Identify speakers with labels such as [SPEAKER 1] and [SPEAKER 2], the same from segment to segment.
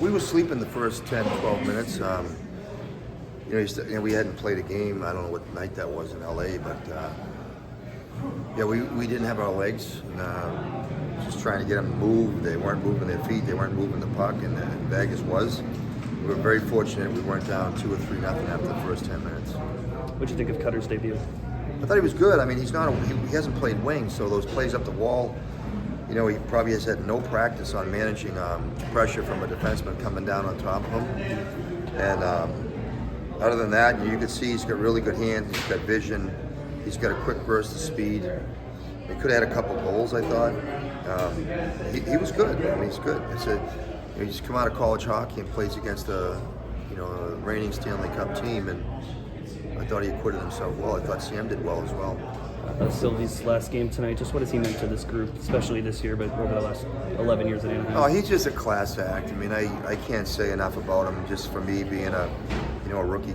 [SPEAKER 1] We were sleeping the first 10, 12 minutes. We hadn't played a game. I don't know what night that was in LA, but we didn't have our legs. And, just trying to get them to move. They weren't moving their feet. They weren't moving the puck, and Vegas was. We were very fortunate. We weren't down 2 or 3-0 after the first 10 minutes.
[SPEAKER 2] What did you think of Cutter's debut?
[SPEAKER 1] I thought he was good. I mean, he hasn't played wing, so those plays up the wall. He probably has had no practice on managing pressure from a defenseman coming down on top of him. And other than that, you can see he's got really good hands. He's got vision. He's got a quick burst of speed. He could have had a couple goals, I thought. He was good. I mean, he's good. He's come out of college hockey and plays against a reigning Stanley Cup team, and I thought he acquitted himself well. I thought Sam did well as well.
[SPEAKER 2] Sylvie's last game tonight, just what has he meant to this group, especially this year, but over the last 11 years at Anaheim?
[SPEAKER 1] Oh, he's just a class act. I mean, I can't say enough about him, just for me being a rookie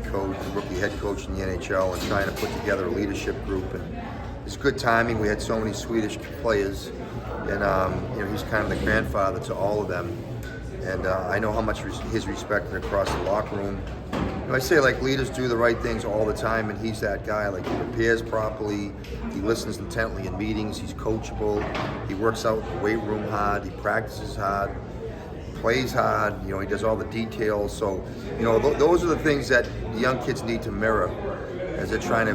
[SPEAKER 1] head coach in the NHL and trying to put together a leadership group. And it's good timing. We had so many Swedish players, and he's kind of the grandfather to all of them. And I know how much he's respected across the locker room. I say, leaders do the right things all the time, and he's that guy. He prepares properly, he listens intently in meetings, he's coachable, he works out in the weight room hard, he practices hard, plays hard, he does all the details. So, those are the things that the young kids need to mirror as they're trying to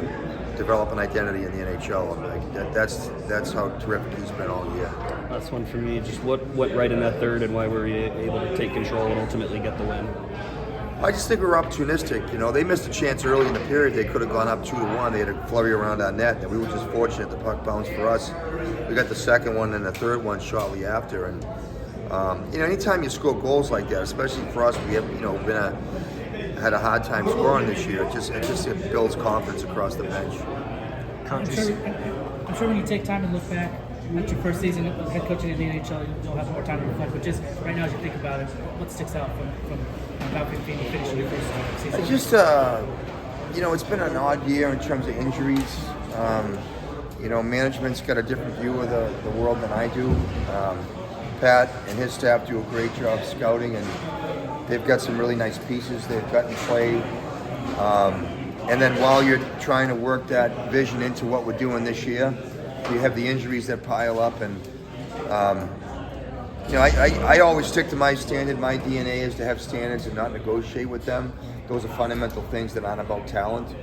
[SPEAKER 1] develop an identity in the NHL. And that's how terrific he's been all year.
[SPEAKER 2] Last one for me, just what went right in that third and why were you able to take control and ultimately get the win?
[SPEAKER 1] I just think we were opportunistic. They missed a chance early in the period. They could have gone up 2-1. They had a flurry around our net, and we were just fortunate the puck bounced for us. We got the second one and the third one shortly after. And anytime you score goals like that, especially for us, we have had a hard time scoring this year. It builds confidence across the bench.
[SPEAKER 3] I'm sure when you take time and look back at your first season as head coaching in the NHL, you'll have more time to reflect. But just right now, as you think about it, what sticks out from about 15 to finishing your first season?
[SPEAKER 1] It's been an odd year in terms of injuries. Management's got a different view of the world than I do. Pat and his staff do a great job scouting, and they've got some really nice pieces they've got in play. And then while you're trying to work that vision into what we're doing this year, you have the injuries that pile up. And I always stick to my standard. My DNA is to have standards and not negotiate with them. Those are fundamental things that aren't about talent.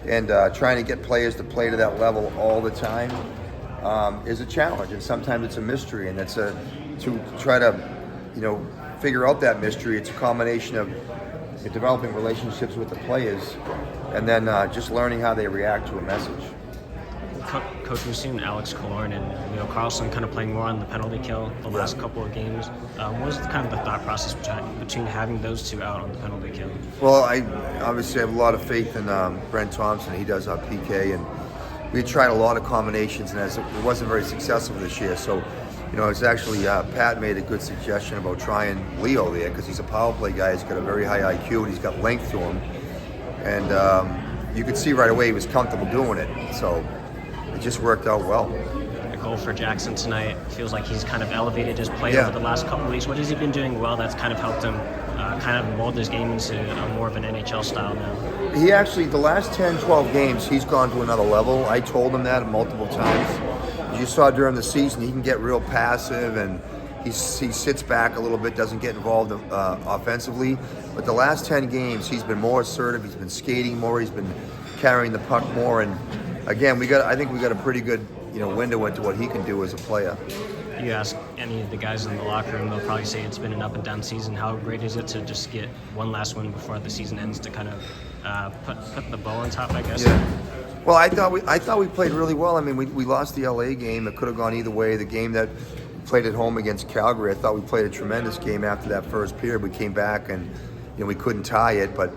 [SPEAKER 1] And trying to get players to play to that level all the time is a challenge. And sometimes it's a mystery. And to try to figure out that mystery, it's a combination of developing relationships with the players and then just learning how they react to a message.
[SPEAKER 4] Coach, we've seen Alex Killorn and Leo Carlson kind of playing more on the penalty kill the last couple of games. What was kind of the thought process between having those two out on the penalty kill?
[SPEAKER 1] Well, I obviously have a lot of faith in Brent Thompson. He does our PK, and we tried a lot of combinations, and it wasn't very successful this year. So, it's actually Pat made a good suggestion about trying Leo there because he's a power play guy. He's got a very high IQ, and he's got length to him. And you could see right away he was comfortable doing it. So it just worked out well.
[SPEAKER 4] A goal for Jackson tonight. Feels like he's kind of elevated his play over the last couple of weeks. What has he been doing well that's kind of helped him kind of mold his game into more of an NHL style now?
[SPEAKER 1] He actually, the last 10, 12 games, he's gone to another level. I told him that multiple times. As you saw during the season, he can get real passive and he sits back a little bit, doesn't get involved offensively. But the last 10 games, he's been more assertive. He's been skating more. He's been carrying the puck more. And again, I think we got a pretty good window into what he can do as a player.
[SPEAKER 4] You ask any of the guys in the locker room, they'll probably say it's been an up and down season. How great is it to just get one last win before the season ends to kind of put the bow on top, I guess?
[SPEAKER 1] Yeah. Well, I thought we played really well. I mean, we lost the LA game. It could have gone either way. The game that we played at home against Calgary, I thought we played a tremendous game after that first period. We came back and we couldn't tie it. But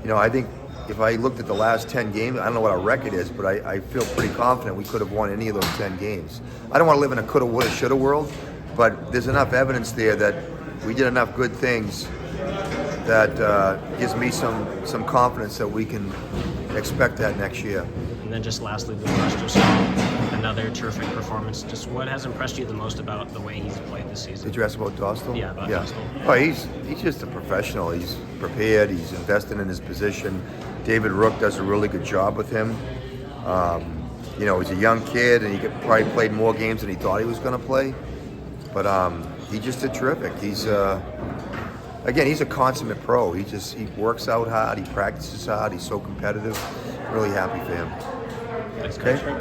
[SPEAKER 1] I think if I looked at the last 10 games, I don't know what our record is, but I feel pretty confident we could have won any of those 10 games. I don't want to live in a coulda, woulda, shoulda world, but there's enough evidence there that we did enough good things that gives me some confidence that we can expect that next year.
[SPEAKER 4] And then just lastly, the Western another terrific performance. Just what has impressed you the most about the way he's played this season?
[SPEAKER 1] Did you ask about Dostal?
[SPEAKER 4] Yeah, about Dostal.
[SPEAKER 1] Oh, he's just a professional. He's prepared. He's invested in his position. David Rook does a really good job with him. He's a young kid, and he probably played more games than he thought he was going to play. But he just did terrific. He's he's a consummate pro. He works out hard. He practices hard. He's so competitive. Really happy for him.
[SPEAKER 4] Thanks,
[SPEAKER 1] Okay.
[SPEAKER 4] Coach.